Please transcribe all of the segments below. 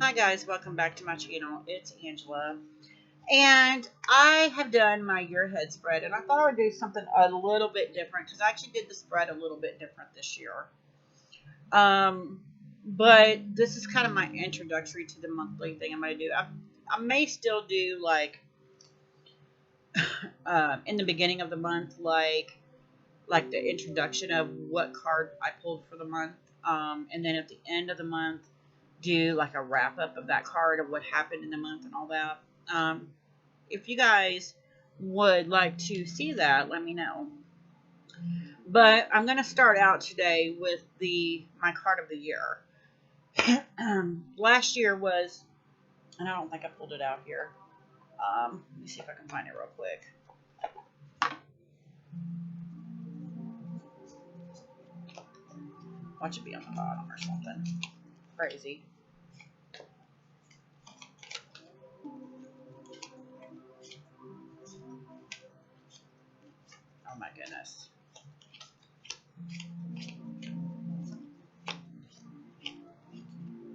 Hi guys, welcome back to my channel. It's Angela. And I have done my year ahead spread, and I thought I would do something a little bit different because I actually did the spread a little bit different this year. Um, but this is kind of my introductory to the monthly thing I'm going to do. I may still do like in the beginning of the month, like the introduction of what card I pulled for the month. And then at the end of the month, do like a wrap up of that card of what happened in the month and all that. If you guys would like to see that, let me know. But I'm going to start out today with my card of the year. Last year was, and I don't think I pulled it out here. Let me see if I can find it real quick. Watch it be on the bottom or something. Crazy. Oh my goodness.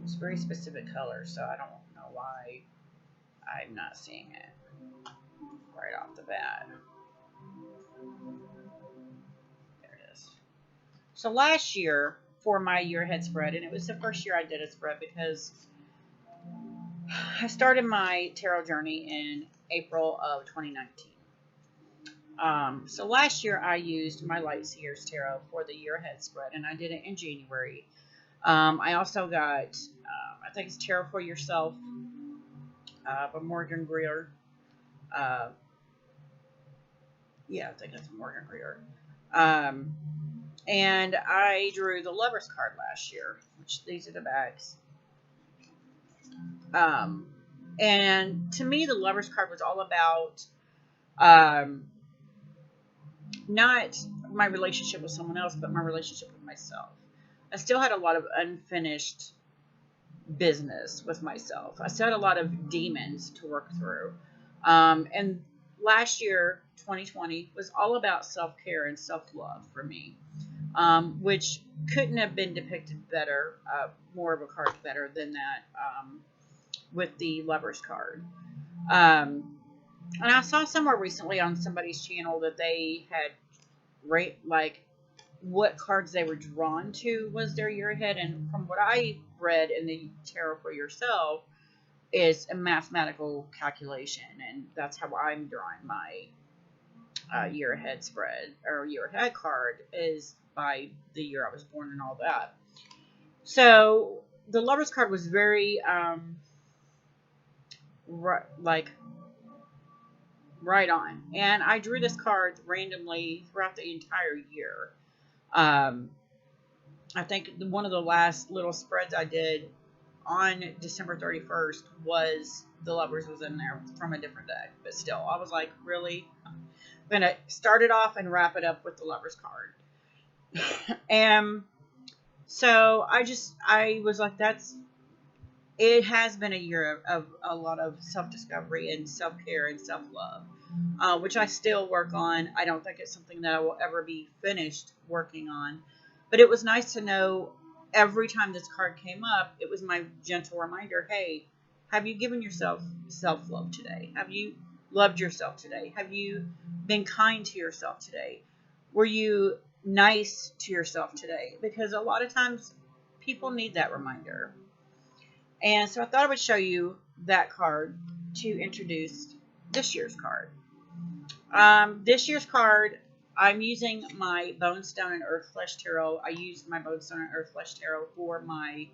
It's very specific color, so I don't know why I'm not seeing it right off the bat. There it is. So last year for my year ahead spread, and it was the first year I did a spread because I started my tarot journey in April of 2019. So last year I used my Light Seers Tarot for the year ahead spread, and I did it in January. I also got, I think it's Tarot for Yourself by Morgan Greer. Yeah, I think it's Morgan Greer. And I drew the Lover's card last year, which these are the backs. And to me, the Lover's card was all about not my relationship with someone else, but my relationship with myself. I still had a lot of unfinished business with myself. I still had a lot of demons to work through. And last year, 2020, was all about self-care and self-love for me, which couldn't have been depicted better, more of a card better than that with the Lover's card. And I saw somewhere recently on somebody's channel that they had what cards they were drawn to was their year ahead. And from what I read in the Tarot for Yourself, is a mathematical calculation, and that's how I'm drawing my year ahead spread or year ahead card is by the year I was born and all that. So the Lover's card was very right on, and I drew this card randomly throughout the entire year. I think one of the last little spreads I did on December 31st was the Lovers was in there from a different deck, but still, I was like, really? I'm going to start it off and wrap it up with the Lovers card. And so I was like, it has been a year of a lot of self-discovery and self-care and self-love, which I still work on. I don't think it's something that I will ever be finished working on, but it was nice to know every time this card came up, it was my gentle reminder, hey, have you given yourself self-love today? Have you loved yourself today? Have you been kind to yourself today? Were you nice to yourself today? Because a lot of times people need that reminder. And so I thought I would show you that card to introduce this year's card. This year's card, I'm using my Bone, Stone, and Earth Flesh Tarot. I used my Bone, Stone, and Earth Flesh Tarot for my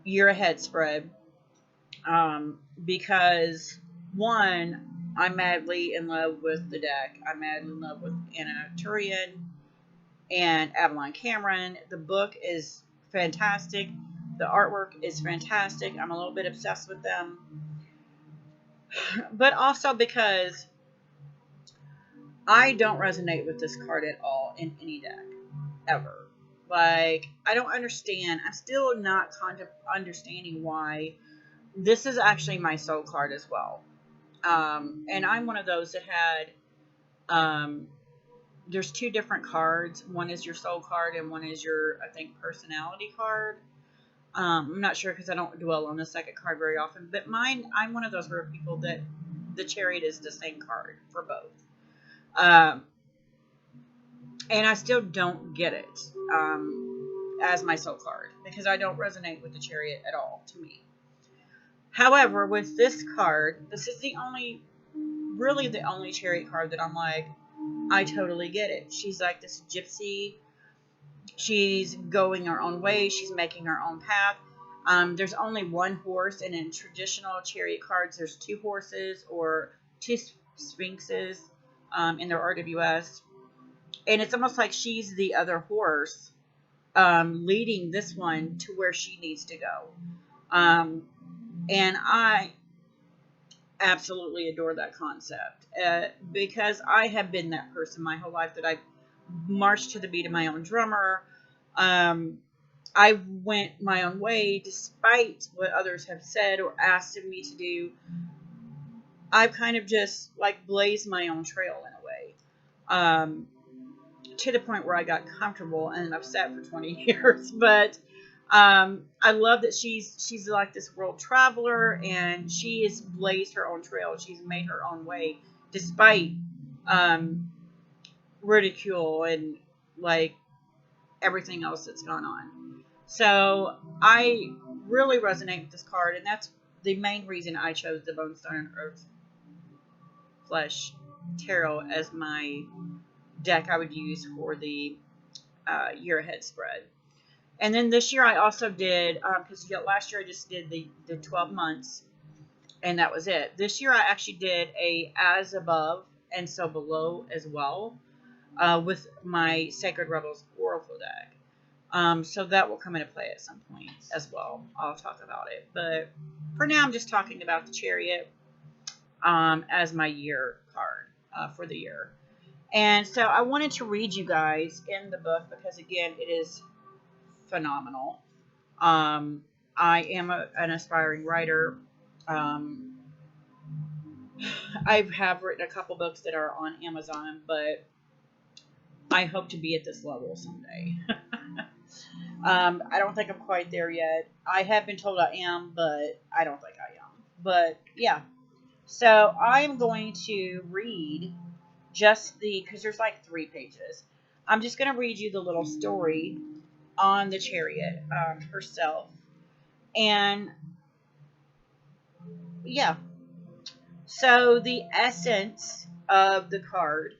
year ahead spread because, one, I'm madly in love with the deck. I'm madly in love with Anna Turian and Avalon Cameron. The book is fantastic. The artwork is fantastic. I'm a little bit obsessed with them. But also because I don't resonate with this card at all in any deck, ever. Like, I don't understand. I'm still not understanding why this is actually my soul card as well. And I'm one of those that had, there's two different cards. One is your soul card and one is your, I think, personality card. I'm not sure because I don't dwell on the second card very often, but mine, I'm one of those rare people that the Chariot is the same card for both. Um, and I still don't get it as my soul card because I don't resonate with the Chariot at all to me. However, with this card, this is the only, really the only Chariot card that I'm like, I totally get it. She's like this gypsy. She's going her own way. She's making her own path. There's only one horse, and in traditional Chariot cards, there's two horses or two sphinxes in their RWS. And it's almost like she's the other horse leading this one to where she needs to go. And I absolutely adore that concept because I have been that person my whole life that I've marched to the beat of my own drummer. I went my own way despite what others have said or asked of me to do. I've kind of just like blazed my own trail in a way. To the point where I got comfortable and upset for 20 years. But I love that she's like this world traveler and she has blazed her own trail. She's made her own way despite ridicule and like everything else that's gone on. So I really resonate with this card, and that's the main reason I chose the Bone, Stone, and Earth Flesh Tarot as my deck I would use for the year ahead spread. And then this year I also did, because last year I just did the 12 months, and that was it. This year I actually did a as above and so below as well with my Sacred Rebels Oracle deck. So that will come into play at some point as well. I'll talk about it. But for now, I'm just talking about the Chariot as my year card for the year. And so I wanted to read you guys in the book because, again, it is phenomenal. I am an aspiring writer. I have written a couple books that are on Amazon, but I hope to be at this level someday. I don't think I'm quite there yet. I have been told I am, but I don't think I am. But yeah. So I'm going to read just because there's like 3 pages. I'm just going to read you the little story on the Chariot herself. And yeah. So the essence of the card,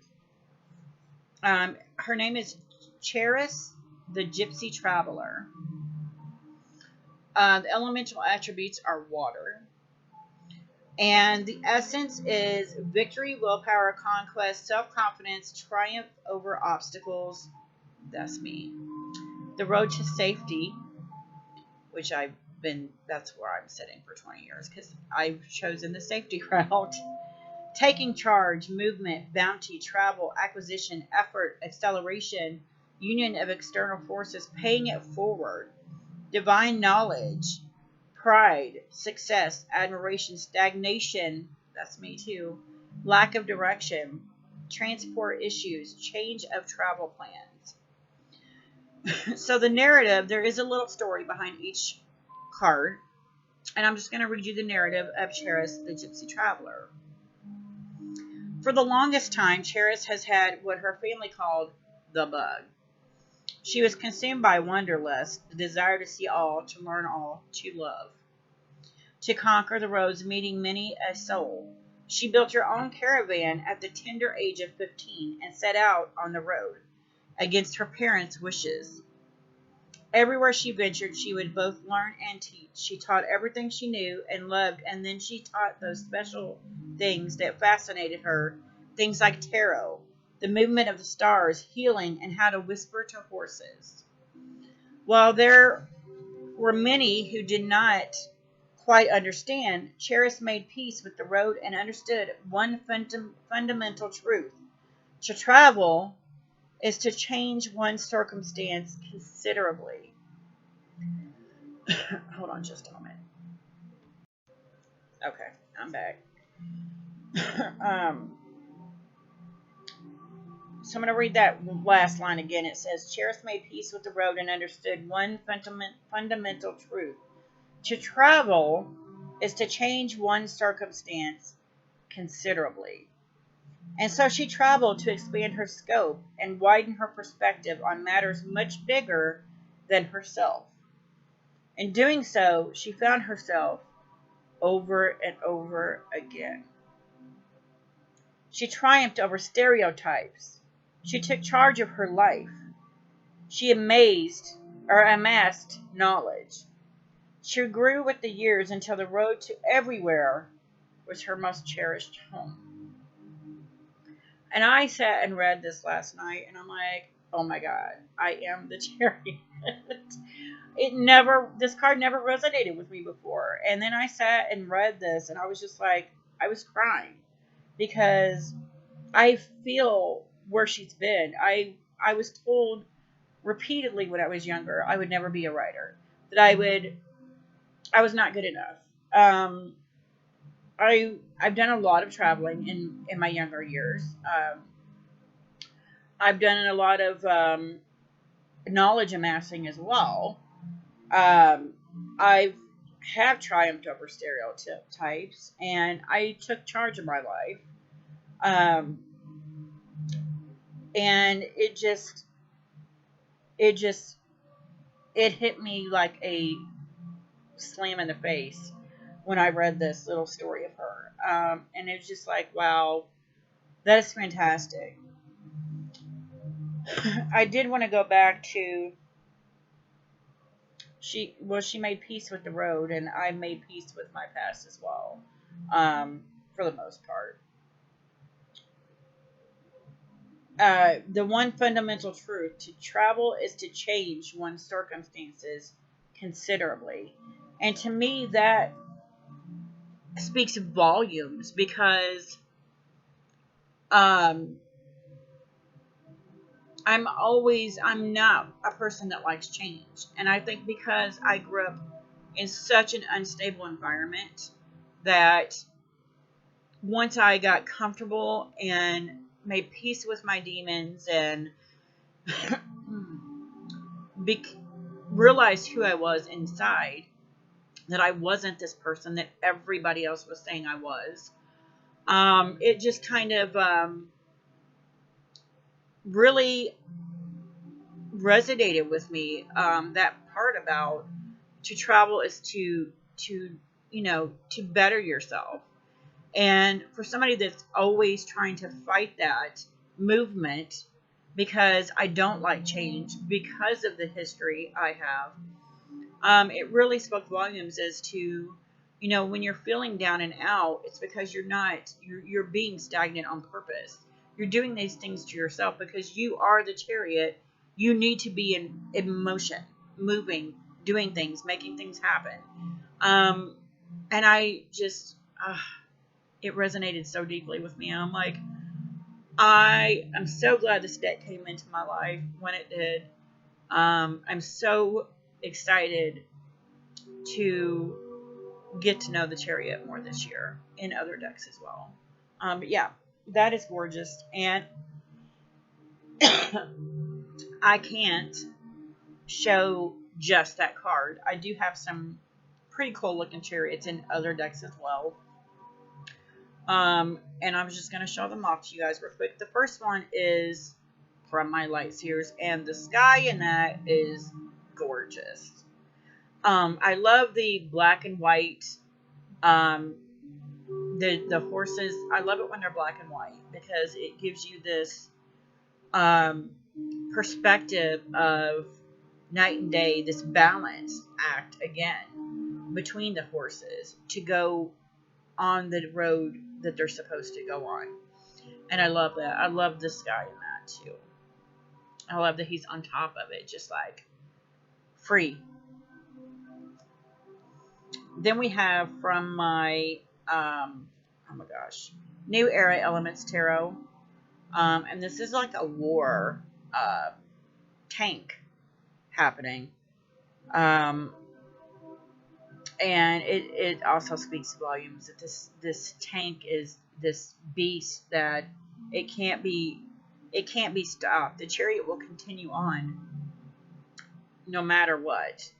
her name is Charis, the Gypsy Traveler. The elemental attributes are water. And the essence is victory, willpower, conquest, self-confidence, triumph over obstacles. That's me. The road to safety, which that's where I'm sitting for 20 years because I've chosen the safety route. Taking charge, movement, bounty, travel, acquisition, effort, acceleration, union of external forces, paying it forward, divine knowledge, pride, success, admiration, stagnation, that's me too, lack of direction, transport issues, change of travel plans. So the narrative, there is a little story behind each card, and I'm just going to read you the narrative of Charis, the Gypsy Traveler. For the longest time, Charis has had what her family called the bug. She was consumed by wanderlust, the desire to see all, to learn all, to love, to conquer the roads, meeting many a soul. She built her own caravan at the tender age of 15 and set out on the road against her parents' wishes. Everywhere she ventured, she would both learn and teach. She taught everything she knew and loved, and then she taught those special things that fascinated her, things like tarot, the movement of the stars, healing, and how to whisper to horses. While there were many who did not quite understand, Charis made peace with the road and understood one fundamental truth. To travel is to change one's circumstance considerably. Hold on just a moment. Okay, I'm back. So I'm going to read that last line again. It says, Cherith made peace with the road and understood one fundamental truth. To travel is to change one's circumstance considerably. And so she traveled to expand her scope and widen her perspective on matters much bigger than herself. In doing so, she found herself over and over again. She triumphed over stereotypes. She took charge of her life. She amassed knowledge. She grew with the years until the road to everywhere was her most cherished home. And I sat and read this last night, and I'm like, oh my God, I am the Chariot. This card never resonated with me before. And then I sat and read this, and I was just like, I was crying because I feel where she's been. I was told repeatedly when I was younger I would never be a writer, that I was not good enough. I've done a lot of traveling in my younger years. I've done a lot of knowledge amassing as well. I have triumphed over stereotypes, and I took charge of my life. And it hit me like a slam in the face when I read this little story of her. And it was just like, wow, that is fantastic. I did want to go back to she made peace with the road, and I made peace with my past as well, for the most part. The one fundamental truth to travel is to change one's circumstances considerably. And to me, that speaks volumes because I'm not a person that likes change. And I think because I grew up in such an unstable environment that once I got comfortable and made peace with my demons and realized who I was inside, that I wasn't this person that everybody else was saying I was, it just kind of really resonated with me. That part about to travel is to to better yourself. And for somebody that's always trying to fight that movement, because I don't like change because of the history I have, it really spoke volumes as to, when you're feeling down and out, it's because you're being stagnant on purpose. You're doing these things to yourself because you are the Chariot. You need to be in motion, moving, doing things, making things happen. And I just, it resonated so deeply with me. I'm like, I am so glad this deck came into my life when it did. I'm so excited to get to know the Chariot more this year in other decks as well. But yeah, that is gorgeous. And I can't show just that card. I do have some pretty cool looking Chariots in other decks as well. And I was just going to show them off to you guys real quick. The first one is from my Light Series, and the sky in that is gorgeous. I love the black and white, the horses. I love it when they're black and white because it gives you this perspective of night and day, this balance act again between the horses to go on the road that they're supposed to go on. And I love that. I love this guy in that too. I love that he's on top of it, just like free. Then we have from my oh my gosh, New Era Elements Tarot. And this is like a war tank happening. And it also speaks volumes that this tank is this beast that it can't be It can't be stopped. The Chariot will continue on no matter what.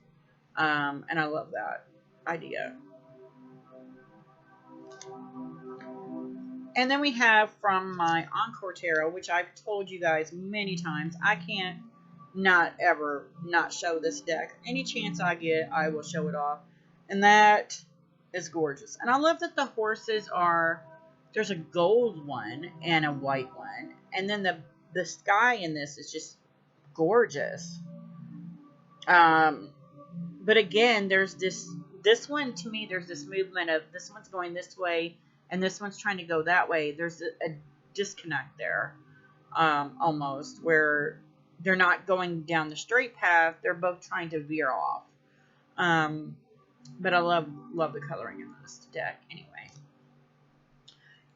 And I love that idea. And then we have from my Encore Tarot, which I've told you guys many times, I can't not ever not show this deck. Any chance I get, I will show it off. And that is gorgeous. And I love that the horses are, there's a gold one and a white one. And then the sky in this is just gorgeous. But again, there's this one, to me, there's this movement of this one's going this way and this one's trying to go that way. There's a disconnect there, almost, where they're not going down the straight path. They're both trying to veer off. But I love the coloring in this deck anyway.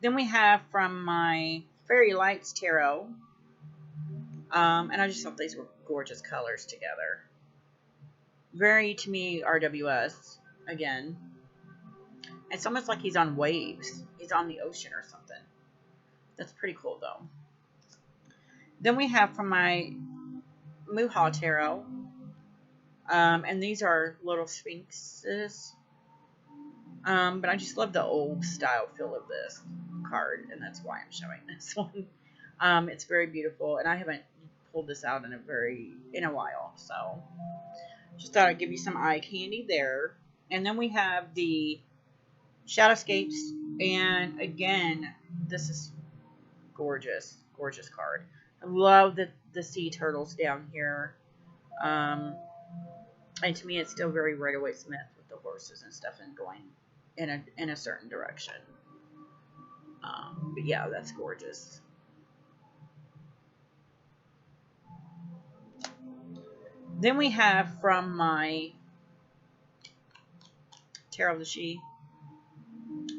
Then we have from my Fairy Lights Tarot. And I just thought these were gorgeous colors together. Very, to me, RWS again. It's almost like he's on waves. He's on the ocean or something. That's pretty cool, though. Then we have from my Muha Tarot. And these are little sphinxes. But I just love the old style feel of this card. And that's why I'm showing this one. It's very beautiful. And I haven't pulled this out in a while. So just thought I'd give you some eye candy there. And then we have the Shadowscapes, and again, this is gorgeous, gorgeous card. I love the sea turtles down here, and to me, it's still very Rider-Waite Smith with the horses and stuff and going in a certain direction. But yeah, that's gorgeous. Then we have from my Tarot of the She.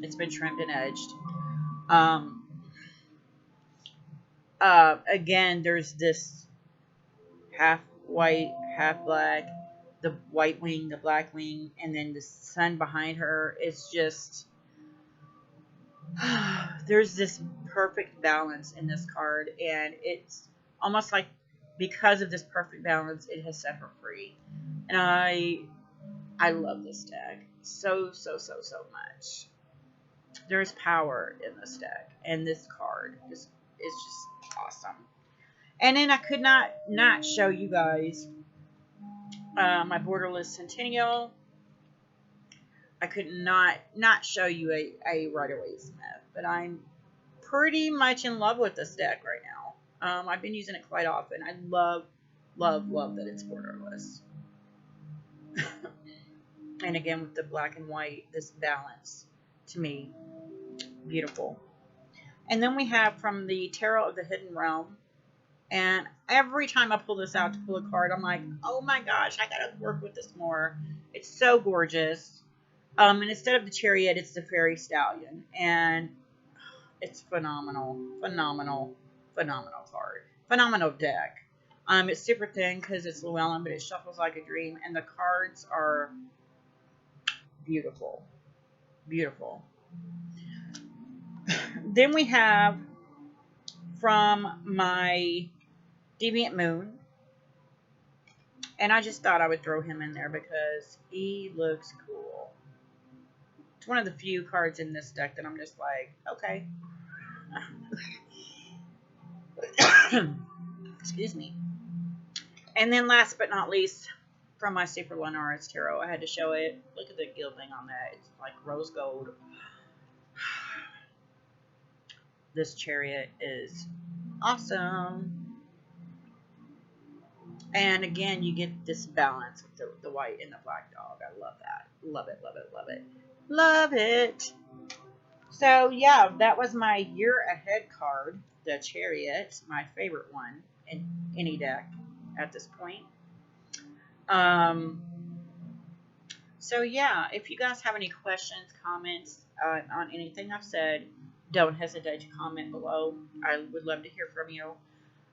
It's been trimmed and edged. Again, there's this half white, half black, the white wing, the black wing, and then the sun behind her. It's just, there's this perfect balance in this card, and it's almost like because of this perfect balance, it has set her free. And I love this deck so much. There's power in this deck, and this card is just awesome. And then I could not show you guys my Borderless Centennial. I could not show you a Rider-Waite Smith, but I'm pretty much in love with this deck right now. I've been using it quite often. I love that it's borderless. And again, with the black and white, this balance, to me, beautiful. And then we have from the Tarot of the Hidden Realm. And every time I pull this out to pull a card, I'm like, oh my gosh, I gotta work with this more. It's so gorgeous. And instead of the Chariot, it's the Fairy Stallion. And it's phenomenal. Phenomenal card. Phenomenal deck. It's super thin because it's Llewellyn, but it shuffles like a dream. And the cards are beautiful. Beautiful. Then we have from my Deviant Moon. And I just thought I would throw him in there because he looks cool. It's one of the few cards in this deck that I'm just like, okay. Excuse me. And then last but not least, from my Super Leonard's Tarot, I had to show it. Look at the gilding on that. It's like rose gold. This Chariot is awesome. And again, you get this balance with the white and the black dog. I love that. Love it, love it, love it. Love it. So, yeah, that was my year ahead card, the Chariot, my favorite one in any deck at this point. So, yeah, if you guys have any questions, comments on anything I've said, don't hesitate to comment below. I would love to hear from you.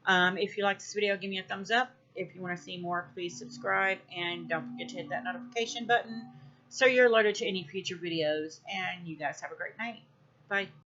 If you like this video, give me a thumbs up. If you want to see more, please subscribe. And don't forget to hit that notification button so you're alerted to any future videos. And you guys have a great night. Bye.